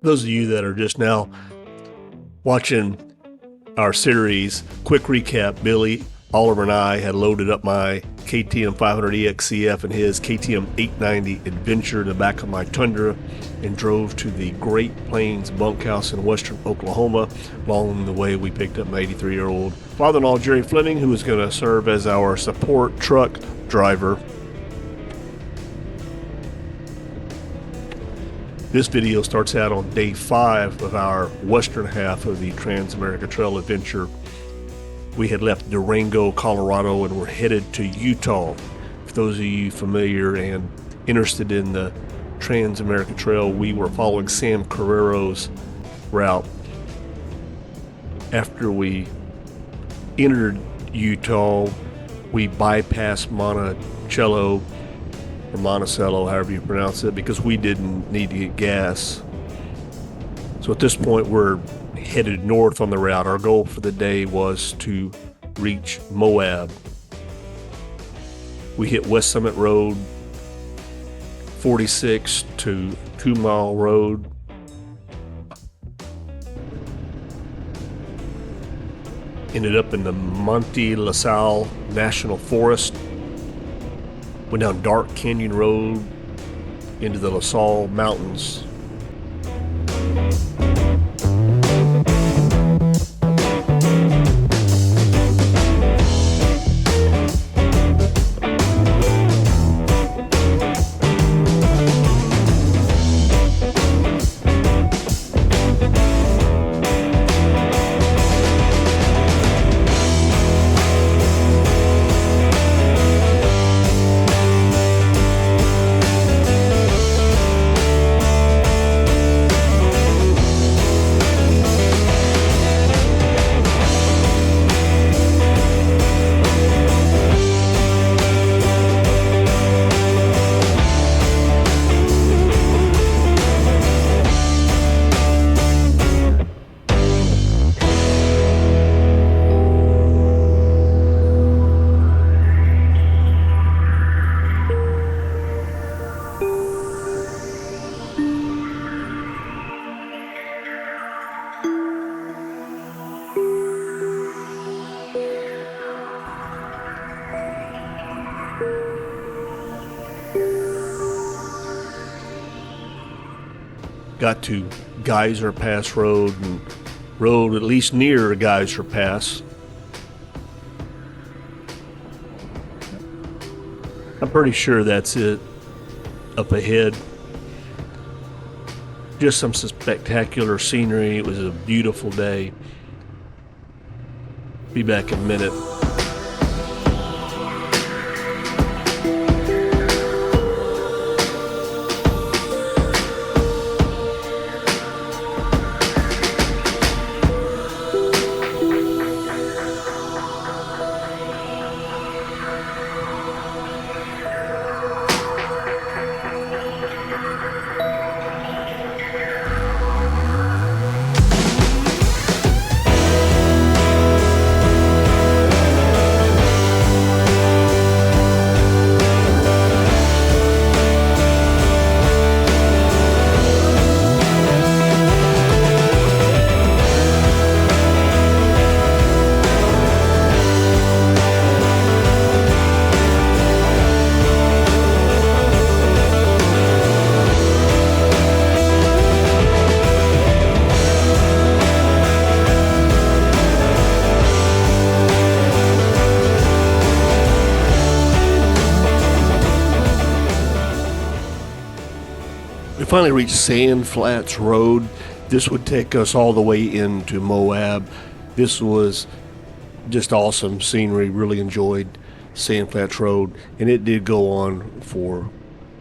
Those of you that are just now watching our series, quick recap, Billy Oliver and I had loaded up my KTM 500 EXCF and his KTM 890 Adventure in the back of my Tundra and drove to the Great Plains Bunkhouse in western Oklahoma. Along the way, we picked up my 83-year-old father-in-law, Jerry Fleming, who was going to serve as our support truck driver. This video starts out on day 5 of our western half of the Trans-America Trail Adventure. We had left Durango, Colorado, and were headed to Utah. For those of you familiar and interested in the Trans-America Trail, we were following Sam Carrero's route. After we entered Utah, we bypassed Monticello, or Monticello, however you pronounce it, because we didn't need to get gas. So at this point, we're headed north on the route. Our goal for the day was to reach Moab. We hit West Summit Road, 46 to 2 Mile Road. Ended up in the Monte La Salle National Forest. Went down Dark Canyon Road into the La Salle Mountains. Got to Geyser Pass Road and rode at least near Geyser Pass. I'm pretty sure that's it up ahead. Just some spectacular scenery. It was a beautiful day. Be back in a minute. We finally reached Sand Flats Road. This would take us all the way into Moab. This was just awesome scenery. Really enjoyed Sand Flats Road, and it did go on for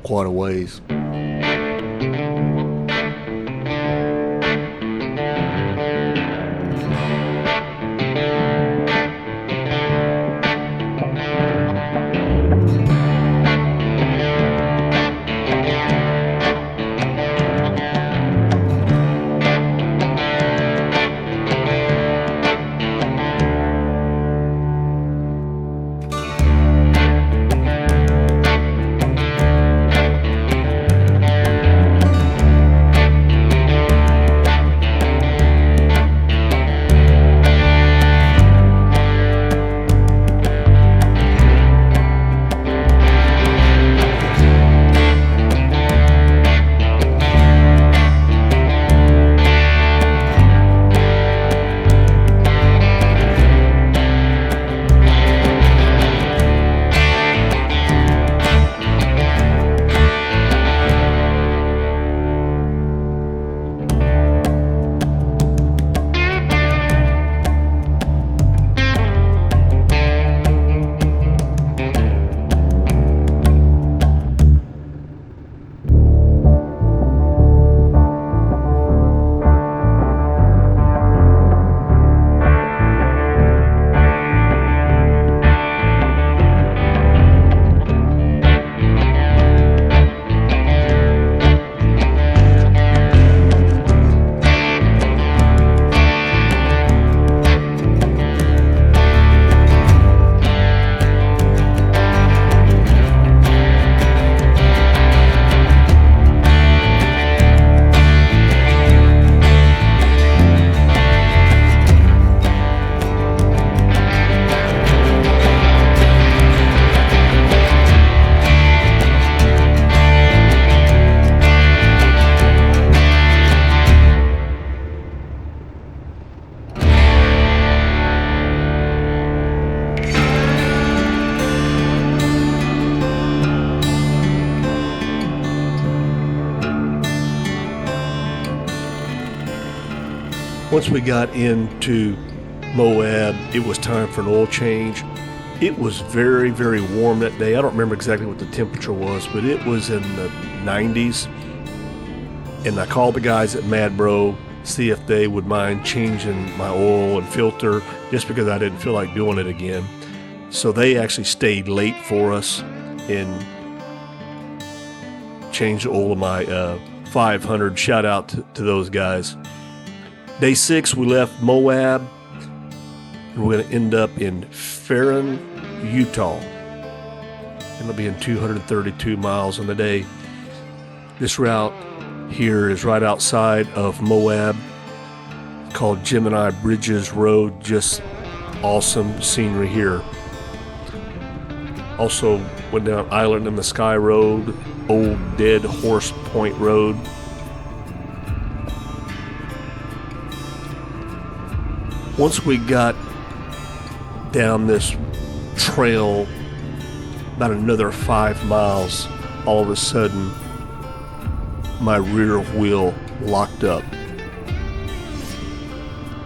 quite a ways. Once we got into Moab, it was time for an oil change. It was very, very warm that day. I don't remember exactly what the temperature was, but it was in the 90s. And I called the guys at Mad Bro, see if they would mind changing my oil and filter, just because I didn't feel like doing it again. So they actually stayed late for us and changed the oil of my 500. Shout out to those guys. Day 6, we left Moab. We're going to end up in Ferron, Utah. It'll be in 232 miles on the day. This route here is right outside of Moab, called Gemini Bridges Road. Just awesome scenery here. Also went down Island in the Sky Road, Old Dead Horse Point Road. Once we got down this trail about another 5 miles, all of a sudden my rear wheel locked up.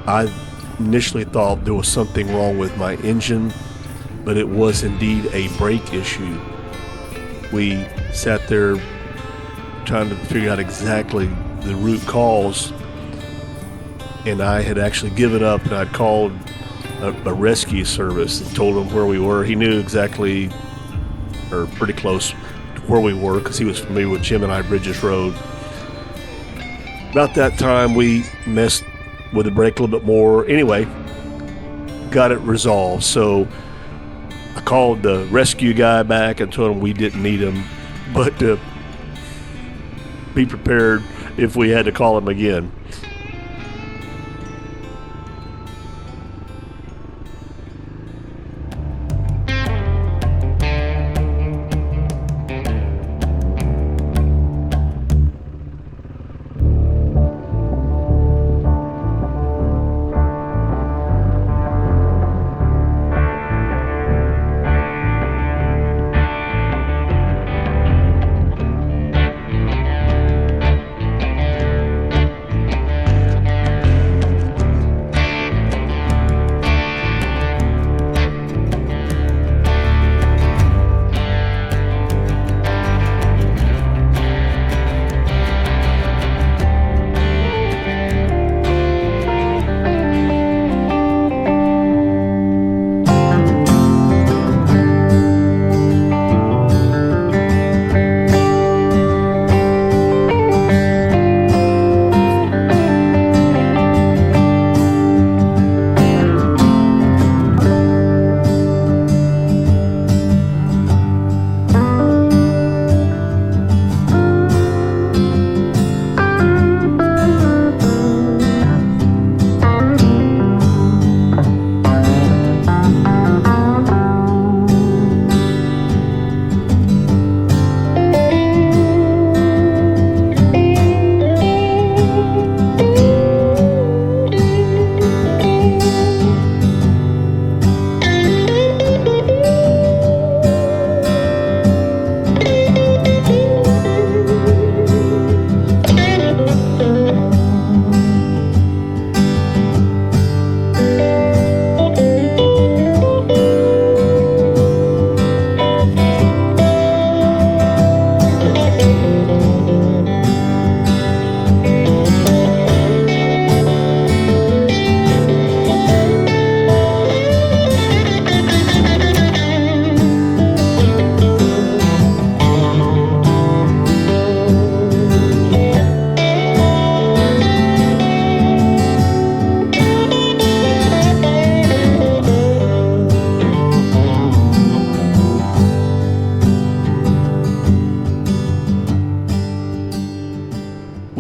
I initially thought there was something wrong with my engine, but it was indeed a brake issue. We sat there trying to figure out exactly the root cause, and I had actually given up, and I'd called a rescue service and told him where we were. He knew exactly, or pretty close to where we were, because he was familiar with Gemini Bridges Road. About that time, we messed with the brake a little bit more. Anyway, got it resolved. So I called the rescue guy back and told him we didn't need him, but to be prepared if we had to call him again.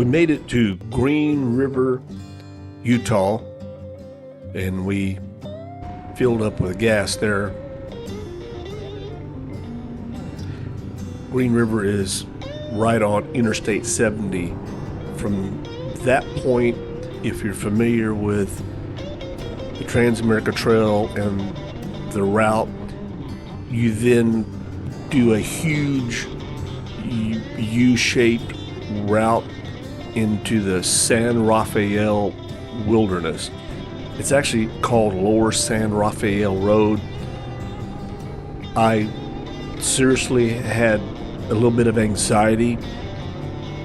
Made it to Green River, Utah, and we filled up with gas there. Green River is right on Interstate 70. From that point, if you're familiar with the Trans-America Trail and the route, you then do a huge U-shaped route into the San Rafael wilderness. It's actually called Lower San Rafael Road. I seriously had a little bit of anxiety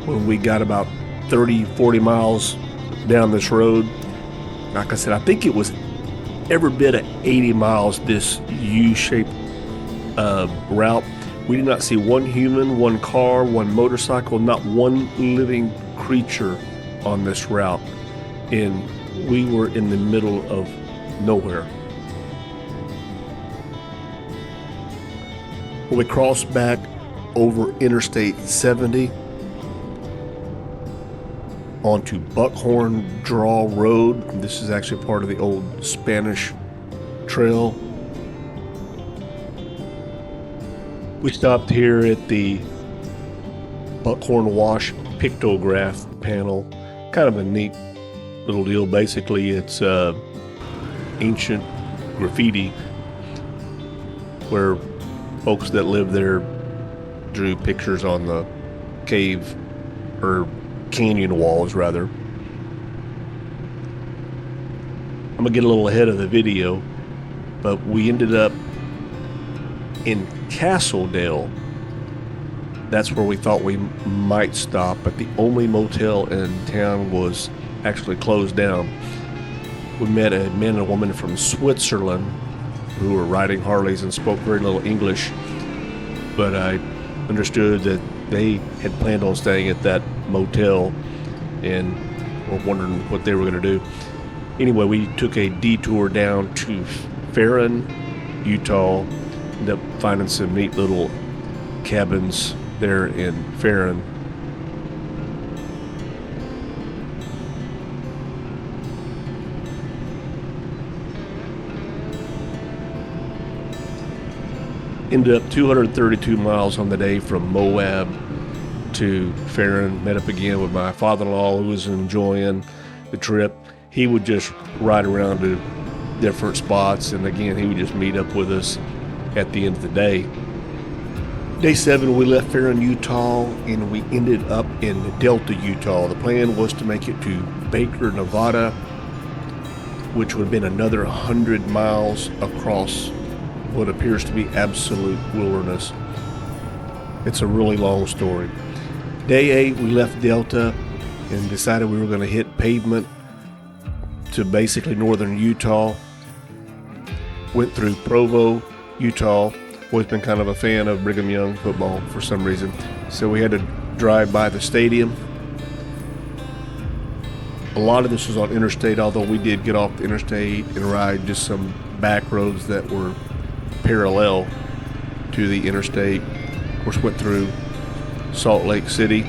when we got about 30-40 miles down this road. Like I said, I think it was every bit of 80 miles, this U-shaped route. We did not see one human, one car, one motorcycle, not one living creature on this route. And we were in the middle of nowhere. When we crossed back over Interstate 70 onto Buckhorn Draw Road, this is actually part of the old Spanish Trail. We stopped here at the Buckhorn Wash pictograph panel. Kind of a neat little deal. Basically, it's ancient graffiti where folks that lived there drew pictures on the cave or canyon walls, rather. I'm gonna get a little ahead of the video, but we ended up in Castledale. That's where we thought we might stop, but the only motel in town was actually closed down. We met a man and a woman from Switzerland who were riding Harleys and spoke very little English, but I understood that they had planned on staying at that motel and were wondering what they were going to do. Anyway, we took a detour down to Farron, Utah, ended up finding some neat little cabins there in Farron. Ended up 232 miles on the day from Moab to Farron. Met up again with my father-in-law, who was enjoying the trip. He would just ride around to different spots, and again, he would just meet up with us at the end of the day. Day 7, we left Farron, Utah, and we ended up in Delta, Utah. The plan was to make it to Baker, Nevada, which would have been another 100 miles across what appears to be absolute wilderness. It's a really long story. Day 8, we left Delta and decided we were going to hit pavement to basically northern Utah. Went through Provo, Utah. Always been kind of a fan of Brigham Young football for some reason, so we had to drive by the stadium. A lot of this was on interstate, although we did get off the interstate and ride just some back roads that were parallel to the interstate. Of course, went through Salt Lake City.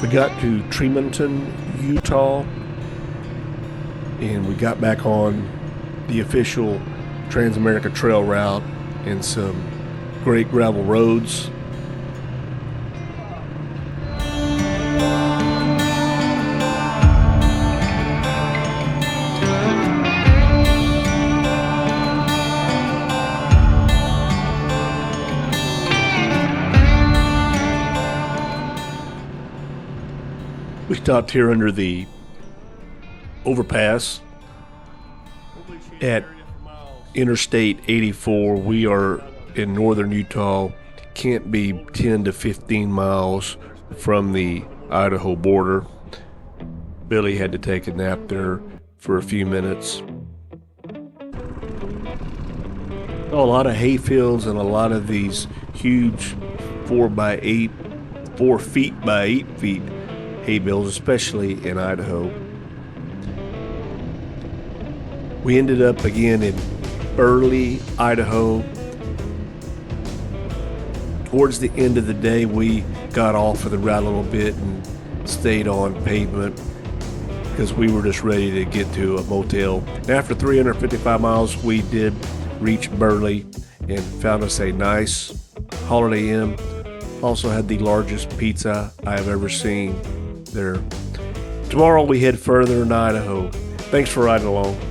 We got to Tremonton, Utah, and we got back on the official Trans-America Trail route and some great gravel roads. We stopped here under the overpass at Interstate 84. We are in northern Utah. Can't be 10 to 15 miles from the Idaho border. Billy had to take a nap there for a few minutes. A lot of hay fields and a lot of these huge 4 feet by 8 feet hay bales, especially in Idaho. We ended up again in Burley, Idaho. Towards the end of the day, we got off of the route a little bit and stayed on pavement because we were just ready to get to a motel. And after 355 miles, we did reach Burley and found us a nice Holiday Inn. Also had the largest pizza I have ever seen there. Tomorrow we head further in Idaho. Thanks for riding along.